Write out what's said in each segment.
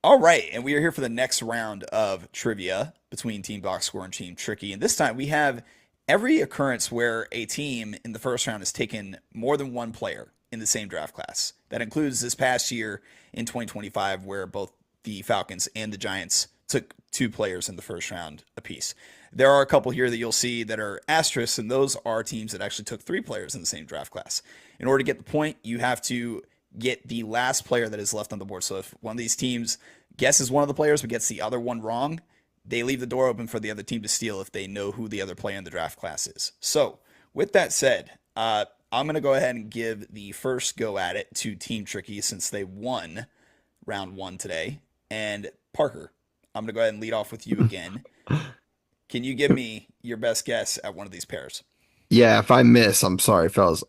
All right, and we are here for the next round of trivia between Team Box Score and Team Tricky. And this time we have every occurrence where a team in the first round has taken more than one player in the same draft class. That includes this past year in 2025, where both the Falcons and the Giants took two players in the first round apiece. There are a couple here that you'll see that are asterisks, and those are teams that actually took three players in the same draft class. In order to get the point, you have to get the last player that is left on the board. So if one of these teams guesses one of the players but gets the other one wrong, they leave the door open for the other team to steal if they know who the other player in the draft class is. So with that said, I'm going to go ahead and give the first go at it to Team Tricky since they won round one today. And Parker, I'm going to go ahead and lead off with you again. Can you give me your best guess at one of these pairs? Yeah, if I miss, I'm sorry, fellas.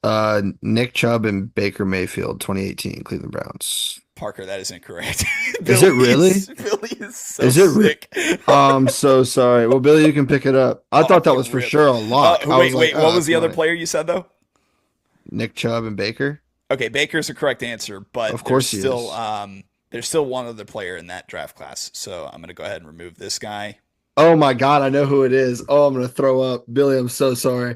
Nick Chubb and Baker Mayfield, 2018 Cleveland Browns. Parker, that is incorrect. Is it really? Billy is so Is it sick. I'm so sorry. Well, Billy, you can pick it up. I thought that was for Rip. sure a lock. I Wait, was like, what was that's the other funny. player you said though? Nick Chubb and Baker? Okay, Baker's the correct answer, but Of course he there's still one other player in that draft class. So I'm gonna go ahead and remove this guy. Oh my God, I know who it is. Oh, I'm gonna throw up. Billy, I'm so sorry.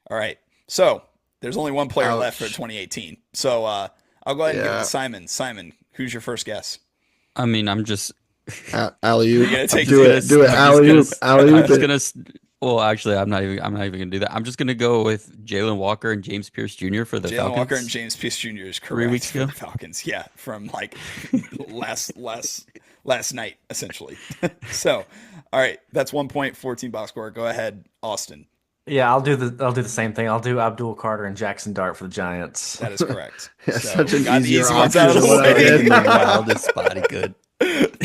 All right. So there's only one player left for Ouch. 2018. So I'll go ahead and give it to Yeah. Simon. Simon, who's your first guess? I mean, I'm just Alley-oop. You're gonna take Do it. this. Do it. I'm just Alley-oop. gonna, I'm Alley-oop just it. gonna. Well, actually, I'm not even gonna do that. I'm just gonna go with Jalen Walker and James Pierce Jr. for the Jalen Falcons. Walker and James Pierce Jr. is 3 correct weeks for the ago. Falcons. Yeah, from like last night essentially. So, all right, that's 1 point, 14 box score. Go ahead, Austin. Yeah, I'll do the same thing. I'll do Abdul Carter and Jackson Dart for the Giants. That is correct. Yeah, So, such an got the easier easy ones option out of than the what I way. did. The wildest spotty good.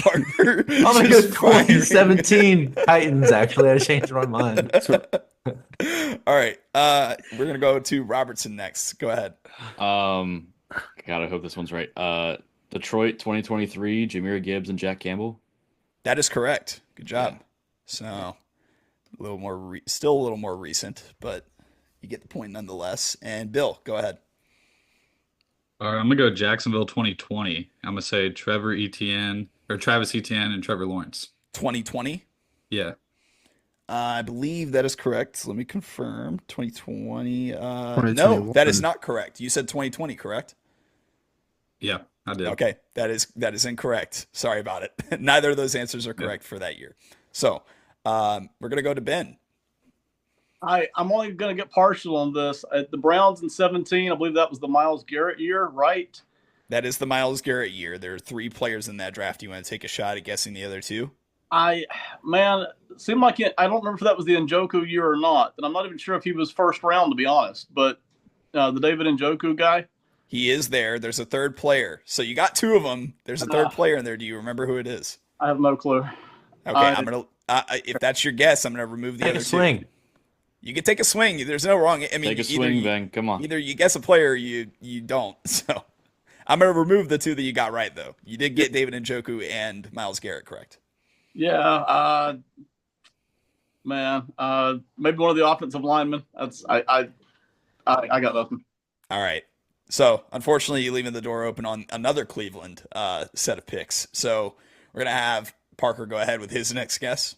Parker, I'm gonna go just firing. 2017 Titans. Actually, I changed my mind. All right, we're gonna go to Robertson next. Go ahead. God, I hope this one's right. Detroit 2023, Jameer Gibbs and Jack Campbell. That is correct. Good job. So, a little more, still a little more recent, but you get the point nonetheless. And Bill, go ahead. All right, I'm gonna go Jacksonville 2020. I'm gonna say Travis Etienne and Trevor Lawrence. 2020. Yeah, I believe that is correct. Let me confirm. 2020. No, 2021. that is not correct. You said 2020, correct? yeah, I did. Okay, that is incorrect. Sorry about it. Neither of those answers are correct for that year. So, we're gonna go to Ben. I'm only going to get partial on this. The Browns in 17, I believe that was the Myles Garrett year, right? That is the Myles Garrett year. There are three players in that draft. You want to take a shot at guessing the other two? Man, it seemed like I don't remember if that was the Njoku year or not. And I'm not even sure if he was first round, to be honest. But the David Njoku guy. He is there. There's a third player. So you got two of them. There's a third player in there. Do you remember who it is? I have no clue. Okay, I'm gonna. If that's your guess, I'm gonna remove the Take other a two. swing. You can take a swing. There's no wrong. I mean, Take a swing, Ben. Come on. Either you guess a player, or you don't. So I'm gonna remove the two that you got right, though. You did get David Njoku and Myles Garrett correct. Yeah, man. Maybe one of the offensive linemen. I got nothing. All right. So unfortunately, you're leaving the door open on another Cleveland set of picks. So we're gonna have Parker go ahead with his next guess.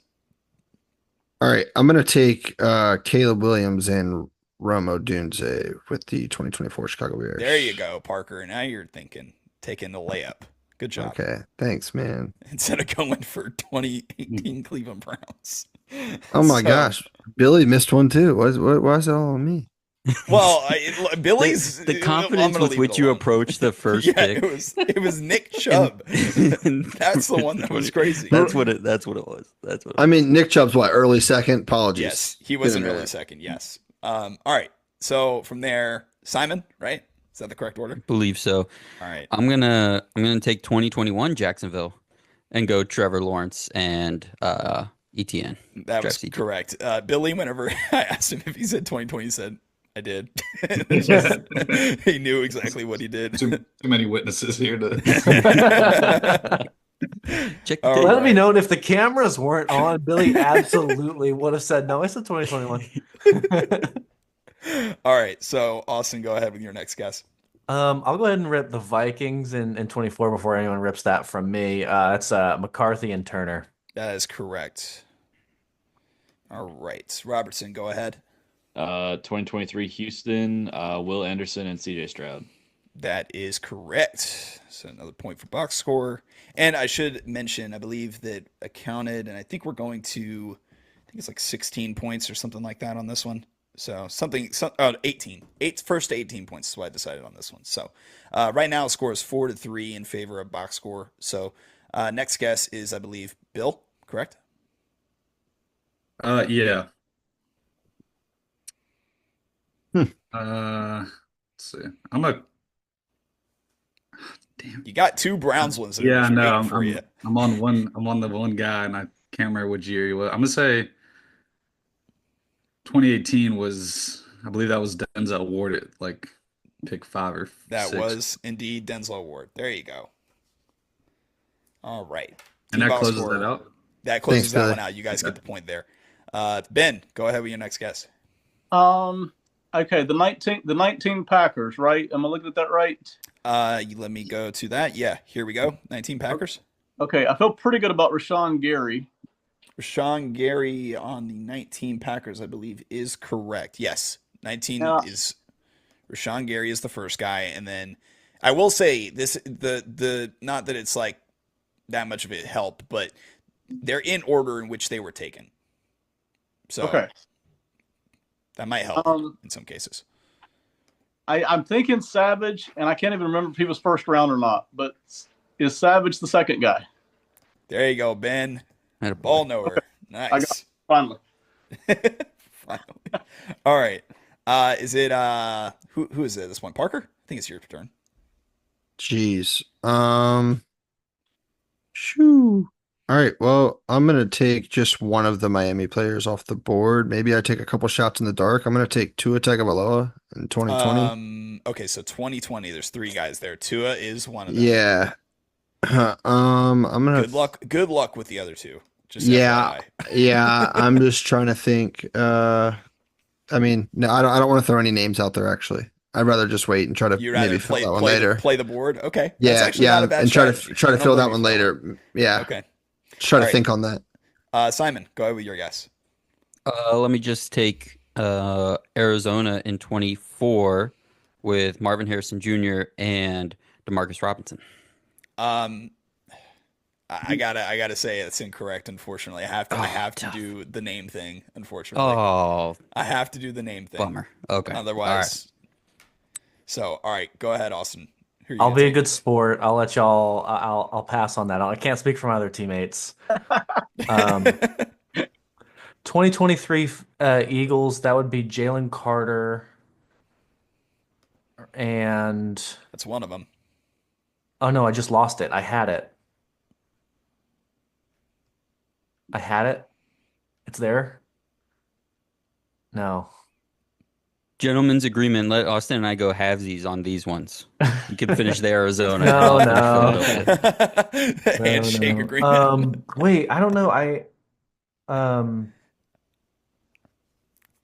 All right, I'm gonna take Caleb Williams and Rome Odunze with the 2024 Chicago Bears. There you go, Parker. Now you're taking the layup. Good job. Okay, thanks, man. Instead of going for 2018 Cleveland Browns. Oh my So, gosh, Billy missed one too. Why is it all on me? Well, Billy's The I'm confidence gonna with leave which it you alone. approach the first Yeah, pick. it was Nick Chubb. That's the one that was crazy. That's what it was. That's what. I mean, Nick Chubb's what, early second? Apologies. Yes, he was an Didn't early know. second. Yes. All right. So from there, Simon, right? Is that the correct order? Believe so. All right. I'm gonna take 2021 Jacksonville and go Trevor Lawrence and ETN. That was Travis Etienne. correct. Billy, whenever I asked him if he said 2020, he said, I did. It's just- he knew exactly what he did. Too many witnesses here to. Check All the right. Let me know if the cameras weren't on. Billy absolutely would have said no. I said 2021. All right. So, Austin, go ahead with your next guess. I'll go ahead and rip the Vikings in 24 before anyone rips that from me. That's McCarthy and Turner. That is correct. All right. Robertson, go ahead. 2023 Houston, Will Anderson and CJ Stroud. That is correct. So another point for box score. And I should mention, I believe that I counted, and I think we're going to, I think it's like 16 points or something like that on this one. So 18. First to 18 points is what I decided on this one. So right now the score is 4-3 in favor of box score. So next guess is, I believe, Bill, correct? Yeah. Hmm. Let's see. I'm a damn. You got two Browns ones that are Yeah, just no, waiting I'm, for you. I'm on one. I'm on the one guy, and I can't remember what year he was. I'm gonna say 2018 was. I believe that was Denzel Ward at like pick 5 or That 6, was indeed Denzel Ward. There you go. All right. and Team that box closes score. that out. That closes Thanks, that Billy. one out. You guys get the point there. Ben, go ahead with your next guess. Okay, the 19 Packers, right? Am I looking at that right? You let me go to that. Yeah, here we go. 19 Packers. Okay, I feel pretty good about Rashawn Gary. Rashawn Gary on the 19 Packers, I believe, is correct. Yes, 19 Yeah. is Rashawn Gary is the first guy, and then I will say the not that it's like that much of a help, but they're in order in which they were taken. So Okay. that might help Um, in some cases. I'm thinking Savage, and I can't even remember if he was first round or not, but is Savage the second guy? There you go, Ben. Attaboy. Ball knower. I Nice. Finally. Finally. All right. Is it who is it? This one, Parker? I think it's your turn. Jeez. Shoo. All right. Well, I'm gonna take just one of the Miami players off the board. Maybe I take a couple shots in the dark. I'm gonna take Tua Tagovailoa in 2020. Okay, so 2020. There's three guys there. Tua is one of them. Yeah. I'm gonna. Good luck with the other two. Just Yeah. FYI. Yeah. I'm just trying to think. I mean, no, I don't want to throw any names out there. Actually, I'd rather just wait and try to You maybe rather fill that one play later. play the board. Okay. That's Yeah, actually yeah, not a bad and try to strategy. try to I don't fill that blame one you for later. Yeah, Okay. just try to All right. think on that. Simon, go ahead with your guess. Let me just take Arizona in 24 with Marvin Harrison Jr. and Demarcus Robinson. I gotta say it's incorrect. Unfortunately, I have to tough. do the name thing. Unfortunately, Oh, I have to do the name thing. bummer. Okay. Otherwise, so all right, go ahead, Austin. Who are you I'll gonna be a take? good sport. I'll let y'all. I'll pass on that. I can't speak for my other teammates. 2023 Eagles. That would be Jalen Carter and That's one of them. oh no, I just lost it. I had it. It's there. No. Gentlemen's agreement. Let Austin and I go halvesies on these ones. You can finish the Arizona. No, I'll finish no. Philadelphia. Handshake No. agreement. Wait, I don't know.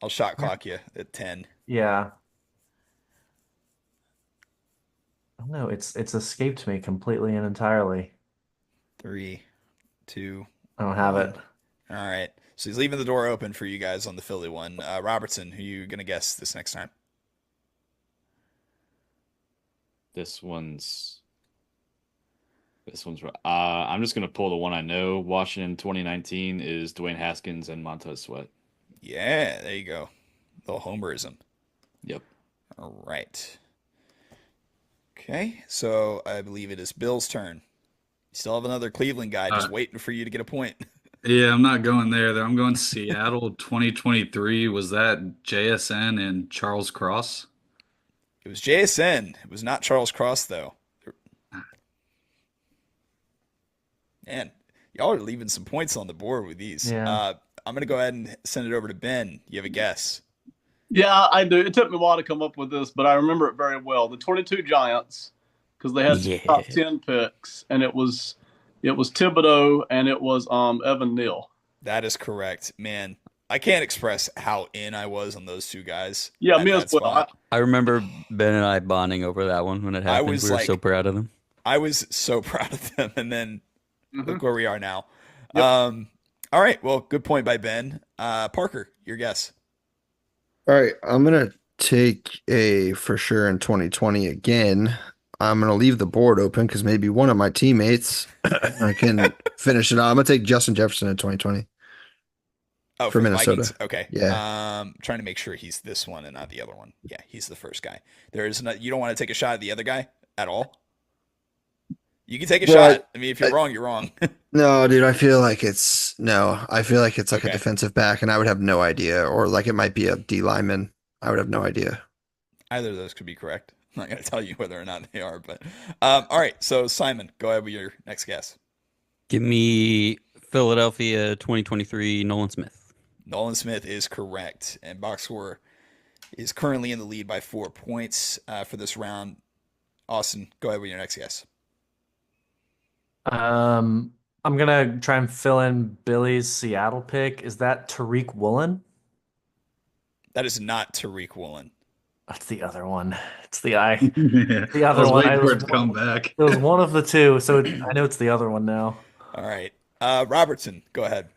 I'll shot clock you at 10. Yeah. Oh, no, it's escaped me completely and entirely. 3, 2. I don't have it. All right. So he's leaving the door open for you guys on the Philly one. Robertson, who you gonna guess this next time? This one's right. I'm just gonna pull the one I know. Washington 2019 is Dwayne Haskins and Montez Sweat. Yeah, there you go. Little homerism. Yep. All right. Okay, so I believe it is Bill's turn. You still have another Cleveland guy just waiting for you to get a point. Yeah, I'm not going there though. I'm going Seattle 2023. Was that JSN and Charles Cross? It was JSN. It was not Charles Cross, though. Man, y'all are leaving some points on the board with these. Yeah. I'm going to go ahead and send it over to Ben. You have a guess? Yeah, I do. It took me a while to come up with this, but I remember it very well. The 22 Giants, because they had Yeah. top 10 picks, and it was Thibodeau and it was Evan Neal. That is correct. Man, I can't express how in I was on those two guys. Yeah, at me that as well. spot. I remember Ben and I bonding over that one when it I happened. was We were so like- proud of them. I was so proud of them, and then Mhm. look where we are now. Yep. All right, well, good point by Ben. Parker, your guess. All right, I'm gonna take a for sure in 2020 again. I'm gonna leave the board open because maybe one of my teammates I can finish it out. I'm gonna take Justin Jefferson in 2020. Oh, For the Minnesota. Vikings? Okay. Yeah. Trying to make sure he's this one and not the other one. Yeah, he's the first guy. There is no, you don't want to take a shot at the other guy at all. You can take a Well, shot. I mean, if you're wrong, you're wrong. No, dude, I feel like it's like a Okay. defensive back, and I would have no idea, or like it might be a D lineman. I would have no idea. Either of those could be correct. I'm not going to tell you whether or not they are, but all right. So Simon, go ahead with your next guess. Give me Philadelphia 2023 Nolan Smith. Nolan Smith is correct, and box score is currently in the lead by 4 points for this round. Austin, go ahead with your next guess. I'm gonna try and fill in Billy's Seattle pick. Is that Tariq Woolen? That is not Tariq Woolen. That's the other one. It's the Yeah. the I other was one. waiting for it to come back. It was one of the two, so I know it's the other one now. All right. Robertson, go ahead.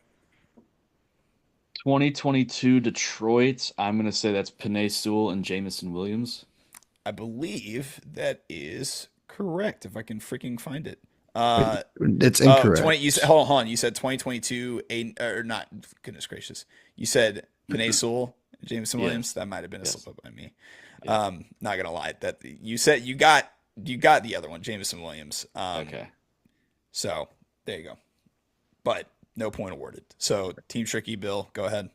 2022 Detroit. I'm gonna say that's Penei Sewell and Jamison Williams. I believe that is correct if I can freaking find it. It's Oh, incorrect. 20, you said, hold on. You said 2022, or not, goodness gracious. You said Penei Sewell, Jameson Yes. Williams. That might have been a Yes. slip up by me. Not gonna lie. That you said you got the other one, Jameson Williams. Okay. So there you go. But no point awarded. So Team Tricky, Bill, go ahead.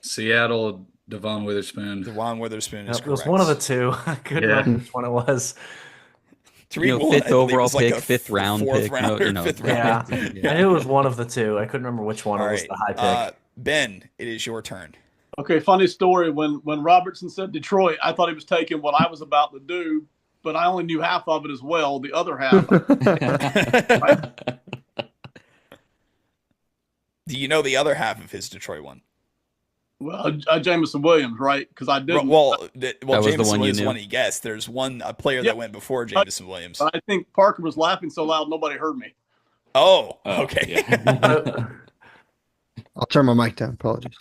Seattle, Devon Witherspoon. Dewan Witherspoon is Yep, it was correct. one of the two. I couldn't Yeah. remember which one it was. Tariq Woolen, fifth I believe, overall was like pick, a fifth round fourth pick. round No, or fifth Yeah. round. I knew it was one of the two. I couldn't remember which one All was right. the high pick. Ben, it is your turn. Okay, funny story. When Robertson said Detroit, I thought he was taking what I was about to do, but I only knew half of it as well. The other half, Do you know the other half of his Detroit one? well, Jamison Williams, right? Because I didn't. Well, That was the Jameson one you Williams knew. one he guessed. There's a player Yep. that went before Jameson Williams. I think Parker was laughing so loud nobody heard me. Oh, Oh, okay. yeah. I'll turn my mic down. Apologies.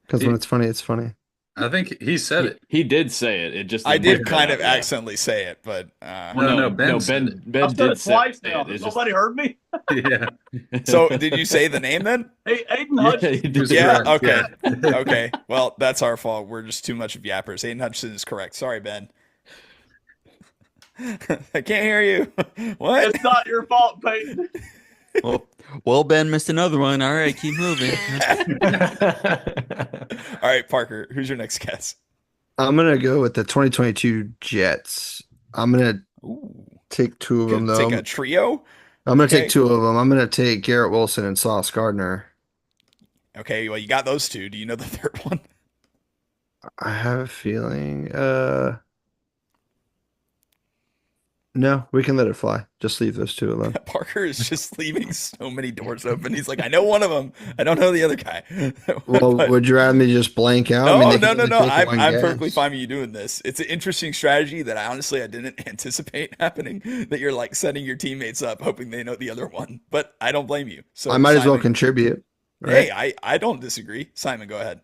Because when it's funny, it's funny. I think he said it. He did say it. It just I didn't did come kind out, of yeah. accidentally say it, but Well, no, Ben said Ben, it. Ben I've said did it twice say now. it. It's Nobody heard me. Yeah. so did you say the name then? Hey, Aiden yeah, Hutchinson. he He did was say Yeah, it. correct, okay. yeah. Okay. Well, that's our fault. We're just too much of yappers. Aiden Hutchinson is correct. Sorry, Ben. I can't hear you. What? It's not your fault, Peyton. Well, Ben missed another one. All right, keep moving. All right, Parker, who's your next guess? I'm gonna go with the 2022 Jets. I'm gonna Ooh. take two of them though. Take a trio? I'm gonna okay. take two of them. I'm gonna take Garrett Wilson and Sauce Gardner. Okay, well, you got those two. Do you know the third one? I have a feeling. No, we can let it fly. Just leave those two alone. Parker is just leaving so many doors open. He's like, I know one of them. I don't know the other guy. Well, But- would you rather me just blank out? no, I mean, they no, can no, only no. take I'm, one I'm guess. perfectly fine with you doing this. It's an interesting strategy that I didn't anticipate happening. That you're like setting your teammates up, hoping they know the other one. But I don't blame you. So I might as well Simon- contribute. Hey, Right? I don't disagree. Simon, go ahead.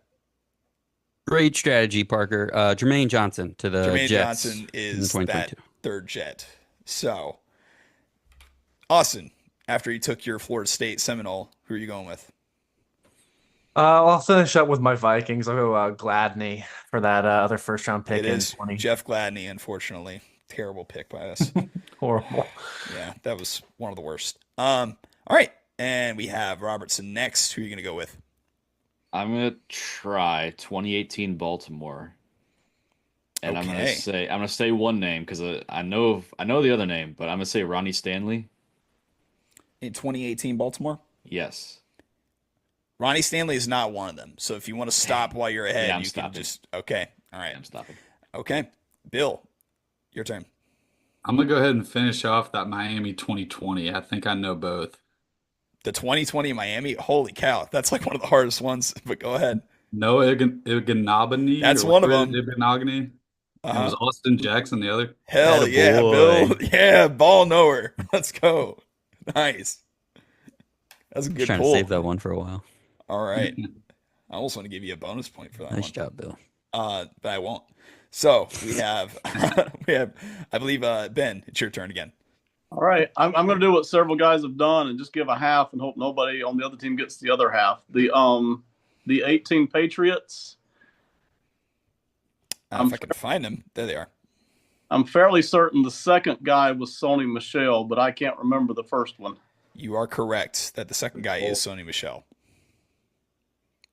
Great strategy, Parker. Jermaine Johnson to the Jermaine Jets Johnson in is 2022. that third Jet. So, Austin, after you took your Florida State Seminole, who are you going with? I'll finish up with my Vikings. I'll go Gladney for that other first round pick It in is 20. Jeff Gladney, unfortunately. Terrible pick by us. Horrible. Yeah, that was one of the worst. All right, and we have Robertson next. Who are you going to go with? I'm gonna try 2018 Baltimore, and Okay. I'm gonna say one name because I know the other name, but I'm gonna say Ronnie Stanley. In 2018 Baltimore? Yes. Ronnie Stanley is not one of them. So if you want to stop while you're ahead, Yeah, I'm you stopping. can just okay. All right. I'm stopping. Okay. Bill, your turn. I'm gonna go ahead and finish off that Miami 2020. I think I know both. The 2020 Miami. Holy cow, that's like one of the hardest ones. But go ahead. No Iganabani. That's or one of whatever it them. is, Iganagani. And it was Austin Jackson the other. Hell yeah, Bill. Attaboy. Yeah, ball knower. Let's go. Nice. That's a I was good trying pull. to save that one for a while. All right. I almost want to give you a bonus point for that Nice one. job, Bill. But I won't. So we have, I believe, Ben, it's your turn again. All right, I'm going to do what several guys have done and just give a half and hope nobody on the other team gets the other half. The 18 Patriots. If I can find them, there they are. I'm fairly certain the second guy was Sony Michel, but I can't remember the first one. You are correct that the second guy is Sony Michel.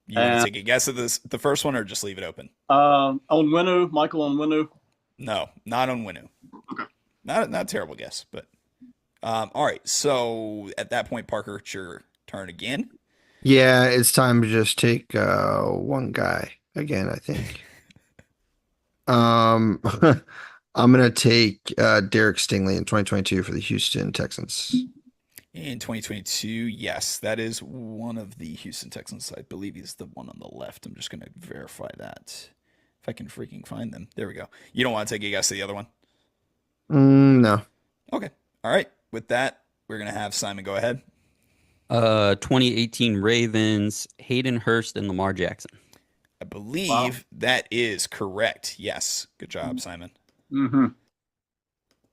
You And- want to take a guess at the first one, or just leave it open? Onwenu, Michael Onwenu. No, not on Winu. Okay. Not a terrible guess, but all right. So at that point, Parker, it's your turn again. Yeah, it's time to just take one guy again, I think. I'm gonna take Derek Stingley in 2022 for the Houston Texans. In 2022, yes, that is one of the Houston Texans. I believe he's the one on the left. I'm just going to verify that. If I can freaking find them. There we go. You don't want to take a guess at the other one? No. Okay. All right. With that, we're going to have Simon go ahead. 2018 Ravens, Hayden Hurst and Lamar Jackson. I believe that is correct. Yes. Good job, Simon. Mm-hmm.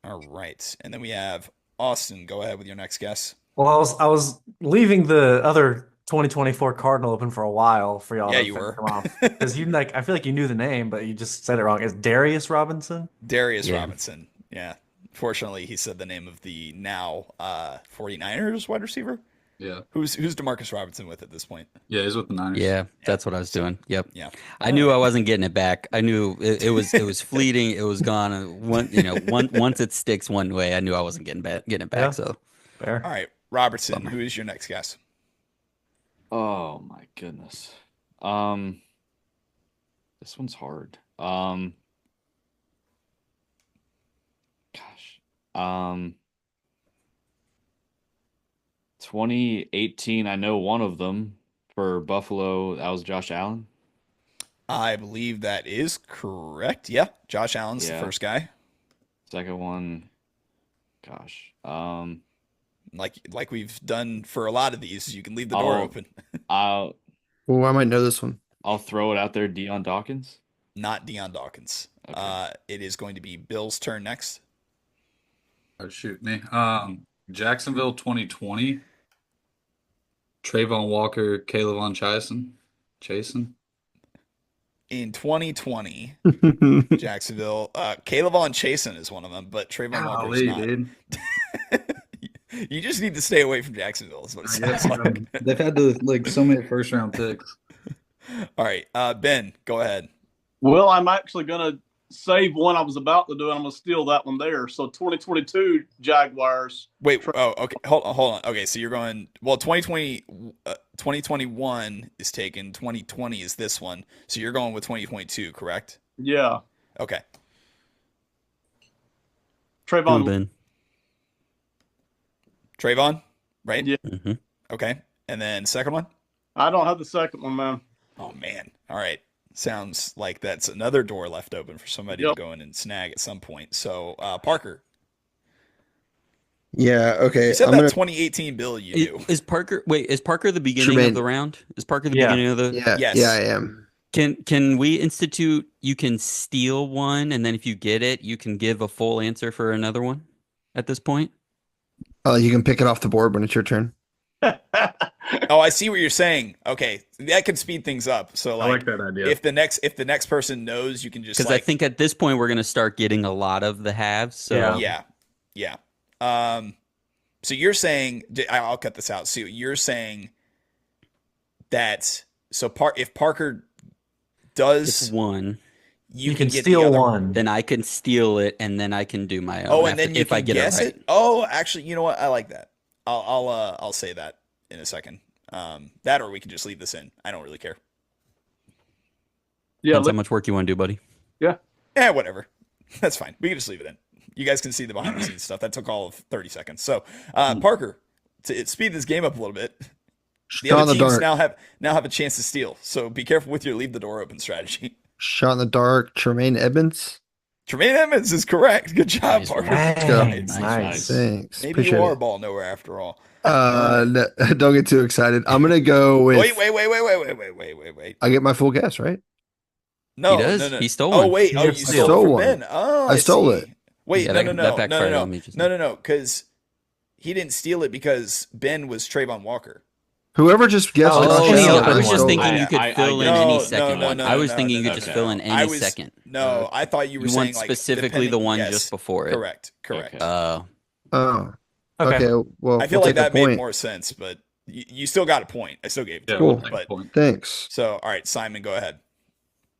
All right. And then we have Austin. Go ahead with your next guess. Well, I was leaving the other 2024 Cardinal open for a while for y'all Yeah, to you finish were. them off. Because I feel like you knew the name, but you just said it wrong. It's Darius Robinson? Darius Yeah. Robinson. Yeah. Fortunately, he said the name of the now 49ers wide receiver. Yeah. Who's DeMarcus Robinson with at this point? Yeah, he's with the Niners. Yeah, that's what I was doing. Yep. Yeah. I knew I wasn't getting it back. I knew it was fleeting. It was gone. Once it sticks one way, I knew I wasn't getting it back. Yeah. So Fair. All right, Robertson, who is your next guess? Oh my goodness. This one's hard. Gosh. 2018, I know one of them for Buffalo. That was Josh Allen. I believe that is correct. Yeah, Josh Allen's the Yeah. first guy. Second one, gosh. Like we've done for a lot of these, you can leave the door I'll- open. I'll Oh, I might know this one. I'll throw it out there. Deion Dawkins. Not Deion Dawkins. Okay. It is going to be Bill's turn next. Oh, shoot me. Jacksonville 2020. Trayvon Walker, Caleb Chasen. In 2020, Jacksonville, Caleb Chasen is one of them, but Trayvon Walker's Golly, not. dude. You just need to stay away from Jacksonville, is what it sounds like. They've had so many first round picks. All right, Ben, go ahead. Well, I'm actually going to save one I was about to do, and I'm going to steal that one there. So 2022 Jaguars. Wait, oh, okay, hold on. Okay, so you're going, 2020, 2021 is taken, 2020 is this one, so you're going with 2022, correct? Yeah. Okay. Trayvon. Ben. Trayvon, right? Yeah. Hmm. Okay, and then second one? I don't have the second one, man. Oh, man. All right. Sounds like that's another door left open for somebody to go in and snag at some point. So, Parker, Yeah, okay. you said I'm that gonna 2018 Bill you knew. Is Parker the beginning Tremaine. of the round? Is Parker the Yeah. beginning of the? yeah, Yes. yeah, I am. Can we institute? You can steal one, and then if you get it, you can give a full answer for another one. At this point, You can pick it off the board when it's your turn. Oh, I see what you're saying. Okay, that could speed things up. So, I like that idea. if the next person knows, you can just because I think at this point we're going to start getting a lot of the halves. So yeah. So you're saying, I'll cut this out. So you're saying that if Parker it's does, one, you can get steal the other one. then I can steal it, and then I can do my own. Oh, and then after- you if can I get guess it right. it. Oh, actually, you know what? I like that. I'll say that in a second. That, or we can just leave this in. I don't really care. Yeah. Depends how much work you want to do, buddy. Whatever. That's fine. We can just leave it in. You guys can see the behind the scenes stuff. That took all of 30 seconds. So, Parker, to speed this game up a little bit, the Shot in other the teams dark. now have a chance to steal. So be careful with your leave the door open strategy. Shot in the dark. Tremaine Edmonds. Tremaine Edmonds is correct. Good job, Nice, Parker. man. go. Nice. Nice. Thanks. Maybe Appreciate you are it. ball nowhere after all. No, don't get too excited. I'm gonna go with. Wait. I get my full guess, right? No, He does. no, no. He stole Oh one. wait. He Oh, you just stole stole it from one. Ben. Oh, I stole see. it. Wait, Yeah, no, that no, backfired no, on me just no, because he didn't steal it because Ben was Trayvon Walker. Whoever just guessed Oh, knocked it's out, open I was just one. thinking I- you could I fill in get it. any No, second no, one. no, I was no, thinking you no, could just no. fill in I any was second. no. I thought you were You saying want like specifically the depending- one yes, just before it. Correct. Okay. Oh, Okay. okay. Well, I feel we'll like take that the point. made more sense, but you still got a point. I still gave it to Yeah, you. we'll Cool. take But a point. Thanks. so all right, Simon, go ahead.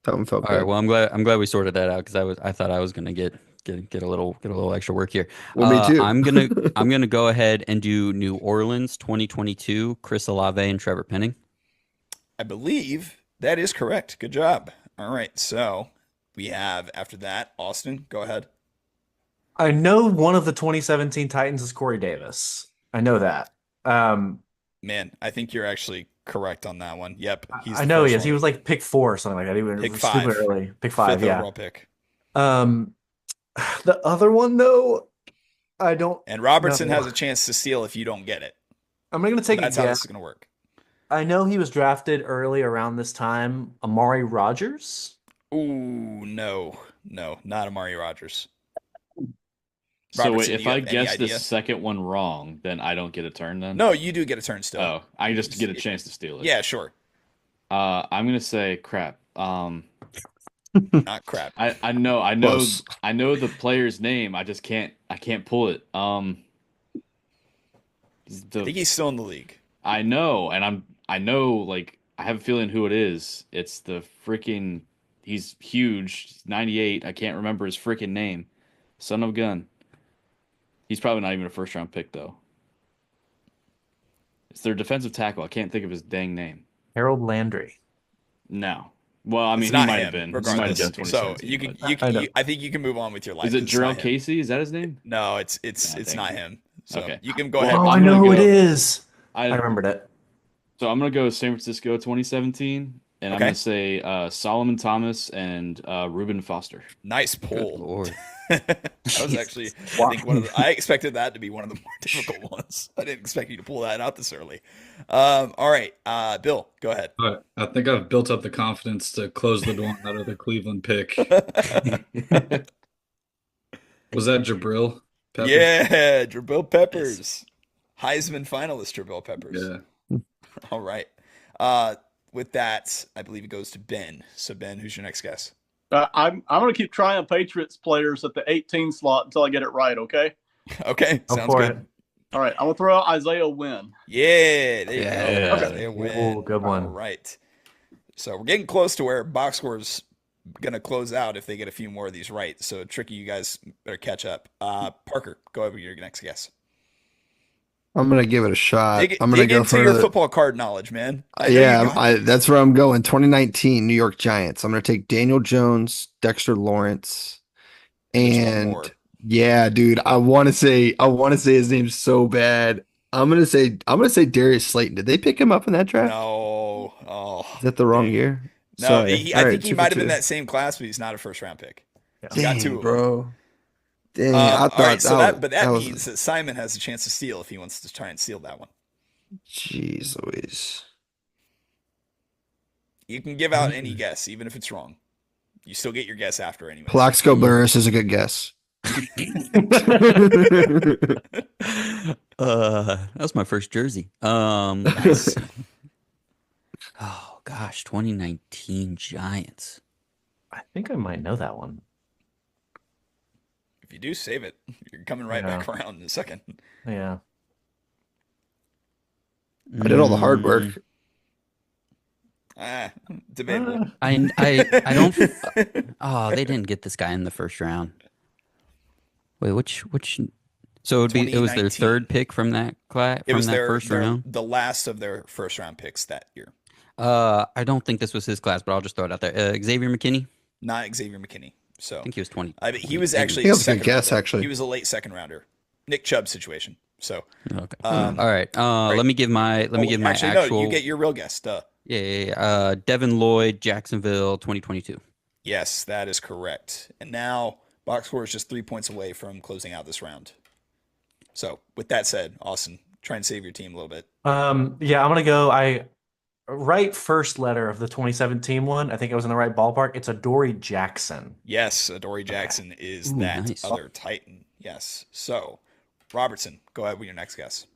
That one felt All right. good. Well, I'm glad we sorted that out because I thought I was gonna get a little extra work here. Well, me too. I'm gonna go ahead and do New Orleans 2022. Chris Olave and Trevor Penning. I believe that is correct. Good job. All right, so we have after that Austin. Go ahead. I know one of the 2017 Titans is Corey Davis. I know that. Man, I think you're actually correct on that one. Yep, he's I the know he first is. He one. was like pick 4 or something like that. He was Pick stupid 5. early. Pick 5, Fifth yeah. overall pick. The other one though, I don't. And Robertson know. has a chance to steal if you don't get it. I'm going to take a That's how this guess. is going to work. I know he was drafted early around this time. Amari Rogers. Ooh, no, not Amari Rogers. So wait, Robertson, if you got I any guess the idea? second one wrong, then I don't get a turn then? No, you do get a turn still. Oh, I just get a chance to steal it. Yeah, sure. I'm gonna say crap. Not crap. I know Close. I know the player's name. I can't pull it. I think he's still in the league. I know, and I know, like, I have a feeling who it is. It's the freaking, he's huge, he's 98. I can't remember his freaking name. Son of a gun. He's probably not even a first round pick though. It's their defensive tackle. I can't think of his dang name. Harold Landry. No. Well, I mean, It's he not might him, have been. He regardless. might have been So 2017, you can, but- I know. I think you can move on with your life. Is it It's not Jarrell him. Casey? Is that his name? No, it's dang not it. him. So Okay. you can go Well, ahead. Oh, I'm I know gonna who it go- is. I I remembered it. So I'm gonna go San Francisco 2017, and I'm Okay. gonna say Solomon Thomas and Reuben Foster. Nice Good pull. lord. That was actually, I think I expected that to be one of the more difficult ones. I didn't expect you to pull that out this early. All right, Bill, go ahead. All right. I think I've built up the confidence to close the door on that other Cleveland pick. Was that Jabril Peppers? Yeah, Jabril Peppers, Heisman finalist Jabril Peppers. Yeah. All right. With that, I believe it goes to Ben. So Ben, who's your next guess? I'm going to keep trying Patriots players at the 18 slot until I get it right. Okay. Okay, Go sounds for good. it. All right. I'm going to throw out Isaiah Wynn. Yeah, there you Yeah. go. Okay. Isaiah Wynn. Ooh, good one. All right. So we're getting close to where box score's going to close out if they get a few more of these right. So Tricky, you guys better catch up. Parker, go over your next guess. I'm gonna give it a shot. Dig, I'm gonna dig go into for your the. football card knowledge, man. I know you Yeah, got- that's where I'm going. 2019 New York Giants. I'm gonna take Daniel Jones, Dexter Lawrence, There's one and more. yeah, dude, I want to say his name so bad. I'm gonna say Darius Slayton. Did they pick him up in that draft? No. Oh. Is that the wrong year? No, Sorry. I All think right, he 2 for might have been 2. that same class, but he's not a first round pick. Yeah. You got Dang, 2 of them. bro. Dang, I All thought right, so that, but that was- means that Simon has a chance to steal if he wants to try and steal that one. Jeez Louise. You can give out any guess, even if it's wrong. You still get your guess after anyway. Plaxico Burris is a good guess. That's my first jersey. Nice. Oh gosh, 2019 Giants. I think I might know that one. If you do, save it. You're coming right back around in a second. Yeah. I did all the hard work. Debatable. I don't. Oh, they didn't get this guy in the first round. Wait, which? So it was their 2019. third pick from that class It from was that first round. the last of their first round picks that year. I don't think this was his class, but I'll just throw it out there. Xavier McKinney. Not Xavier McKinney. So I think he was 20. he was I actually think a that's a good second guess, rounder. actually. He was a late second rounder. Nick Chubb situation. So, Okay. Um, All right. right. Let me give my actually, actual. no, you get your real guess. Duh. Yeah. Devin Lloyd, Jacksonville, 2022. Yes, that is correct. And now box score is just 3 points away from closing out this round. So, with that said, Austin, try and save your team a little bit. Yeah, I'm gonna go. I right first letter of the 2017 one. I think I was in the right ballpark. It's Adoree Jackson. Yes, Adoree Jackson is Ooh, that nice. other Titan. Yes. So, Robertson, go ahead with your next guess.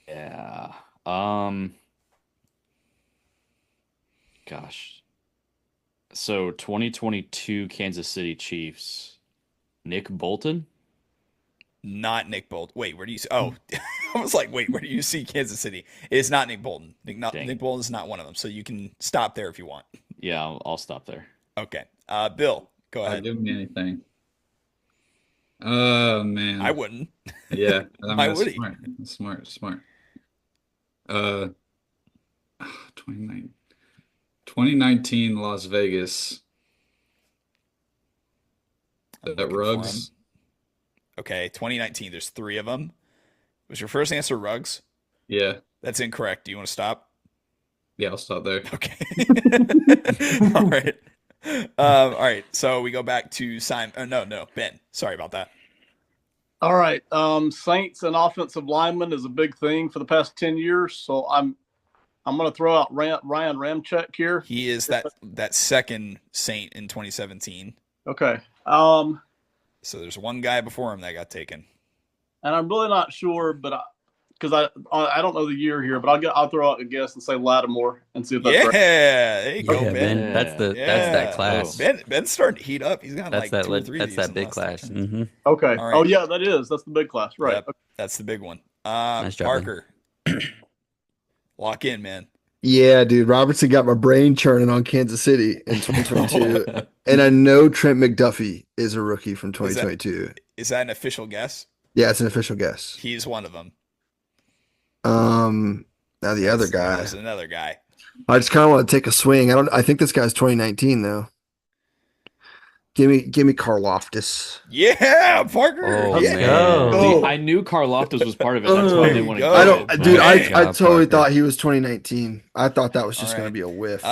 Yeah. Gosh. So 2022 Kansas City Chiefs. Nick Bolton? Not Nick Bolton. Wait, where do you see? Oh, I was like, wait, where do you see Kansas City? It's not Nick Bolton. Dang. Nick Bolton is not one of them. So you can stop there if you want. Yeah, I'll stop there. Okay. Bill, go ahead. Give me anything. Oh man. I wouldn't. Yeah, I mean, Why that's would he? smart. That's smart. Uh, 29 2019 Las Vegas. I'm That looking for Ruggs. him. Okay, 2019. There's 3 of them. Was your first answer Ruggs? Yeah, That's incorrect. Do you want to stop? yeah, I'll stop there. Okay. All right. All right. So we go back to Simon. Oh, no, Ben. Sorry about that. All right. Saints and offensive lineman is a big thing for the past 10 years. So I'm going to throw out Ryan Ramczyk here. He is that second Saint in 2017. Okay. So there's one guy before him that got taken. And I'm really not sure, but because I don't know the year here, but I'll throw out a guess and say Lattimore and see if that's Yeah, right. there you go, Yeah, Ben. Ben. That's that Yeah. class. Ben's starting to heat up. He's got That's like 2 or 3 of that's these that in the big last class. 10 minutes. Okay. All right. Oh yeah, that's the big class, right? Yep, that's the big one. Nice job, Parker, lock in, man. Yeah, dude. Robertson got my brain churning on Kansas City in 2022. And I know Trent McDuffie is a rookie from 2022. Is that an official guess? Yeah, it's an official guess. He's one of them. Now the other guy. There's another guy. I just kind of want to take a swing. I think this guy's 2019 though. Give me Karloftis. Yeah, Parker. Oh, yeah. man. Oh. I knew Karloftis was part of it. That's why I didn't want to There I you don't, go. dude. I Good I job, totally Parker. thought he was 2019. I thought that was just All going right. to be a whiff.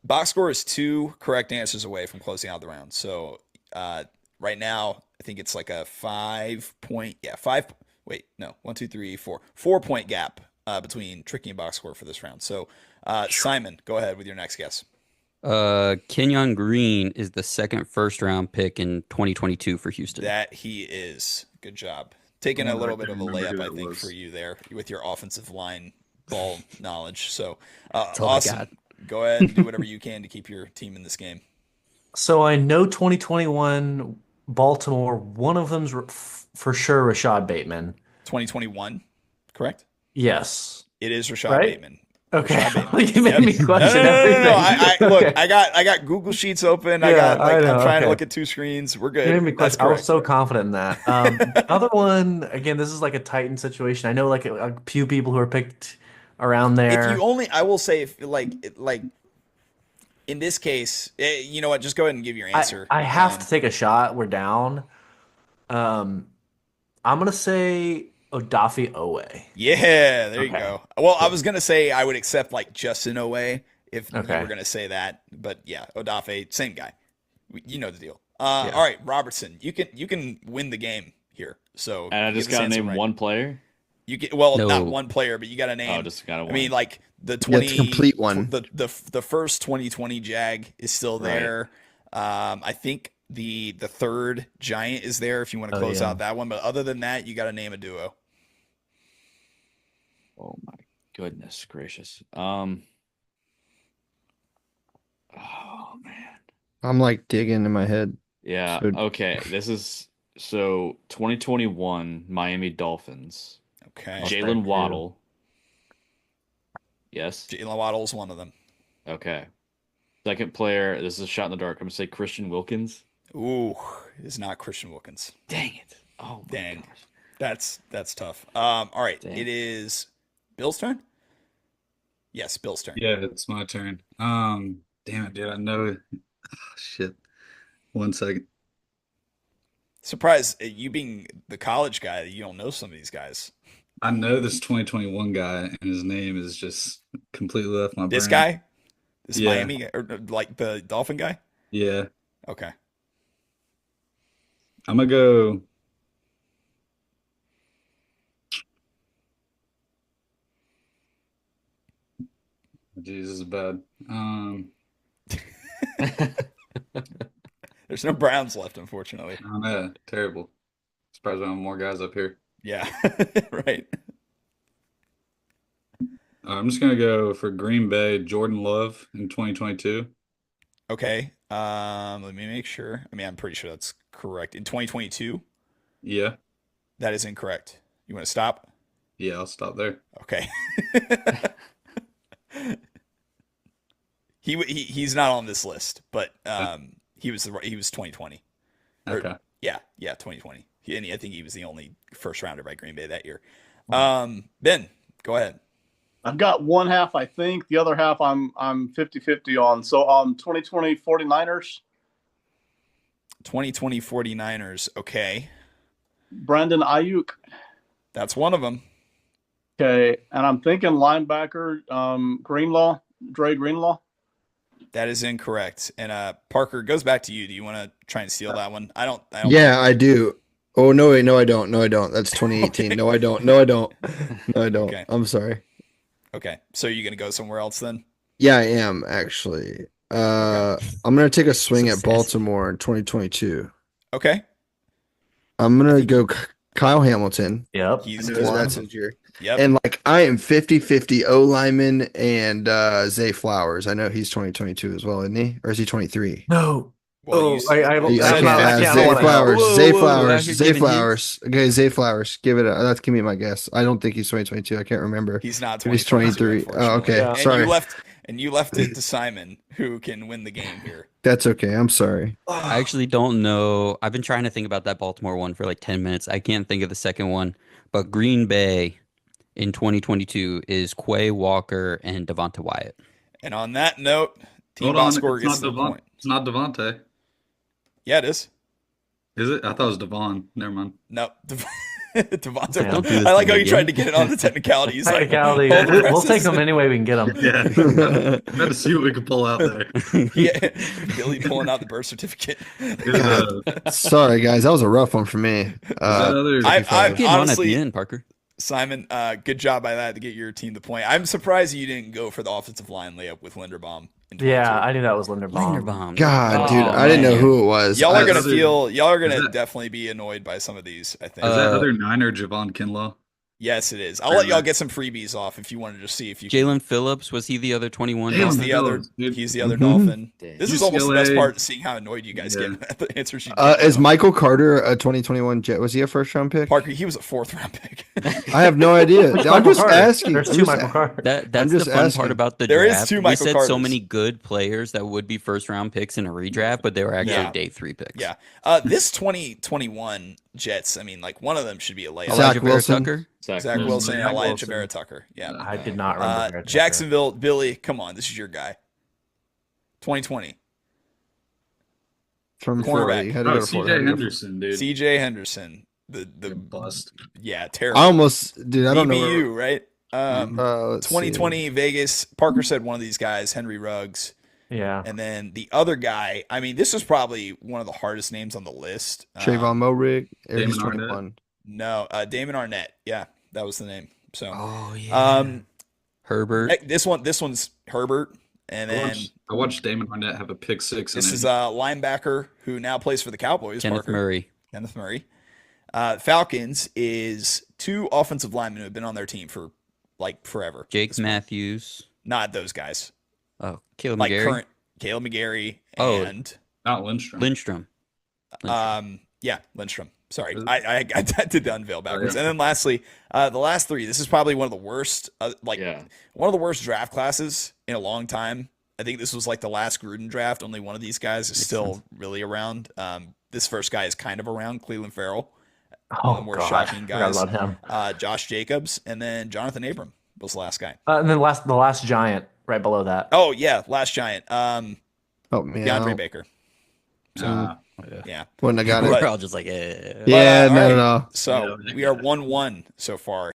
Box score is 2 correct answers away from closing out the round. So right now, I think it's like a 5 point. Yeah, 5. Wait, no, 1, 2, 3, 4. 4 point gap between Triicky and box score for this round. So Simon, go ahead with your next guess. Kenyon Green is the second first round pick in 2022 for Houston. That he is. Good job. Taking a Oh, little I bit of a can't remember layup, who I that think, was. for you there with your offensive line ball knowledge. So all I Austin, got. go ahead and do whatever you can to keep your team in this game. So I know 2021 Baltimore. One of them's for sure Rashad Bateman. 2021, correct? Yes. It is Rashad Right? Bateman. Okay. Rashad Bateman. You made me No, question no, everything. Look, Okay. I got Google Sheets open. I Yeah, got I know, I'm trying to okay. look at 2 screens. We're good. You made me That's question. I was correct. so confident in that. The other one, again, this is like a Titan situation. I know like a few people who are picked around If there. you only, I will say, if like in this case, you know what? Just go ahead and give your answer. I have to take a shot. We're down. I'm gonna say Odafe Owe. Yeah, there you Okay. go. Well, I was gonna say I would accept like Justin Owe if you Okay. were gonna say that, but yeah, Odafe, same guy. You know the deal. Yeah. All right, Robertson, you can win the game here. So And I give just this got to answer name right. one player. You get not No. one player, but you got to name. Oh, just got to I one. mean, like the Yeah, 20 it's a complete one. The first 2020 Jag is still Right. there. I think the third Giant is there if you want to Oh, close yeah. out that one. But other than that, you got to name a duo. Oh my goodness gracious. Oh man. I'm like digging in my head. Yeah. So- Okay. This is so 2021 Miami Dolphins. Okay, That's Jalen fair, too. Waddle. Yes. Jalen Waddle's one of them. Okay. Second player. This is a shot in the dark. I'm gonna say Christian Wilkins. Ooh, it's not Christian Wilkins. Dang it. Oh my Dang. gosh. That's tough. All right, Dang. it is Bill's turn. Yes, Bill's turn. Yeah, it's my turn. Damn it, dude. I know. Oh, shit. 1 second. Surprised you being the college guy that you don't know some of these guys. I know this 2021 guy, and his name is just completely left my This brain. guy, this Yeah. Miami guy, or like the Dolphin guy. Yeah. Okay. I'm gonna go. Jeez, this is bad. There's no Browns left, unfortunately. I don't know. Terrible. Surprised we don't have more guys up here. Yeah. Right. I'm just gonna go for Green Bay, Jordan Love in 2022. Okay. Let me make sure. I mean, I'm pretty sure that's correct. In 2022, Yeah. that is incorrect. You want to stop? Yeah, I'll stop there. Okay. He's not on this list, but he was 2020. Or- Okay. Yeah, 2020. I think he was the only first rounder by Green Bay that year. Ben, go ahead. I've got one half, I think. The other half I'm 50-50 on. So 2020 49ers, 2020 49ers. Okay. Brandon Ayuk. That's one of them. Okay. And I'm thinking linebacker, Greenlaw, Dre Greenlaw. That is incorrect. And Parker, goes back to you. Do you want to try and steal that one? I don't. Yeah, I do. Oh no, wait, no, I don't. No, I don't. That's 2018. Okay. No, I don't. No, I don't. No, I don't. Okay. I'm sorry. Okay. So you're gonna go somewhere else then? Yeah, I am actually. I'm gonna take a swing at sassy. Baltimore in 2022. Okay. I'm gonna go Kyle Hamilton. Yep. He's Because one. that's his year. Yep. And like I am 50-50 O lineman and Zay Flowers. I know he's 2022 as well, isn't he? Or is he 23? No. Well, I I can't can't. Zay Zay wanna Flowers. Whoa, Zay whoa, Flowers. you're Zay giving Flowers. Okay, Zay Flowers. Give it. That's give me my guess. I don't think he's 2022. I can't remember. He's not He's 2023. 23. Oh, okay. Yeah. And Sorry. you left it to Simon, who can win the game here. That's okay. I'm sorry. I actually don't know. I've been trying to think about that Baltimore one for like 10 minutes. I can't think of the second one. But Green Bay in 2022 is Quay Walker and Devonta Wyatt. And on that note, Team Hold on. Box Score It's gets not the Devon. point. It's not Devontae. Yeah, it is. Is it? I thought it was Devon. Never mind. No, Devonta. Don't do this I like to how me you again. tried to get it on the technicalities. like, Technicality. hold the We'll take presses. them any way we can get them. Yeah. Got to see what we can pull out there. Yeah, Billy pulling out the birth certificate. Sorry, guys. That was a rough one for me. Is that other? I've Getting on at honestly, the end, Parker. Simon, good job by that to get your team the point. I'm surprised you didn't go for the offensive line layup with Linderbaum. In 22. Yeah, I knew that was Linderbaum. Linderbaum. God, Oh, dude, I didn't know man. who it was. Y'all are I- gonna Is that- definitely be annoyed by some of these. I think. Is that Uh, other Niner Javon Kinlaw? Yes, it is. I'll let y'all get some freebies off if you want to just see if you. Jalen Phillips, was he the other 21? He's Jalen the other. Phillips, dude. He's the other Mhm. Dolphin. Dang. This is almost the best UCLA. part, seeing how annoyed you guys Yeah. get at the answers you. Is Michael Carter a 2021 Jet? Was he a first round pick? Parker? He was a 4th round pick. I have no idea. Which I'm Michael just Carter? asking. There's I'm two just Michael Carter. That's the just fun asking. part about the There is draft. two We Michael said so Carters. many good players that would be first round picks in a redraft, but they were actually Yeah. day 3 picks. Yeah. This 2021 Jets. I mean, like one of them should be a layup. Zach Elijah Vera Wilson. Tucker. Zach Wilson. Wilson and Zach Elijah Wilson. Vera Tucker. Yeah. I did not remember. Vera Tucker. Jacksonville, Billy, come on, this is your guy. 2020, From Cornerback. Florida. You had to Oh, go to Florida. CJ Henderson, dude. C.J. Henderson. The Bust. yeah, I terrible. almost, dude. I don't know. BBU, right? Let's see. 2020 Vegas. Parker said one of these guys, Henry Ruggs, Yeah. and then the other guy. I mean, this was probably one of the hardest names on the list. Trayvon Morig. Damon He's Arnett. 21. No, Damon Arnett. Yeah, that was the name. So, Oh yeah. Herbert. This one's Herbert, and then I watched Damon Arnett have a pick six. this in is it. a linebacker who now plays for the Cowboys. Kenneth Parker. Murray. Kenneth Murray. Falcons is 2 offensive linemen who have been on their team for like forever. Jake Matthews. Not those guys. Oh, Caleb Like McGarry. current Caleb McGarry Oh. and Not Lindstrom. Lindstrom. yeah, Lindstrom. Sorry, Is it? I did the unveil backwards. yeah. And then lastly, the last 3. This is probably one of the worst, Yeah. one of the worst draft classes in a long time. I think this was like the last Gruden draft. Only one of these guys is still really around. This first guy is kind of around, Cleveland Farrell. One of the more shocking Forgot guys. about him. Josh Jacobs, and then Jonathan Abram was the last guy. And then the last giant right below that. Oh yeah, last giant. Help me DeAndre out. Baker. So Ah, Yeah. Wouldn't have got We're it. all just like, Yeah, all no, right. no. So we are 1-1 so far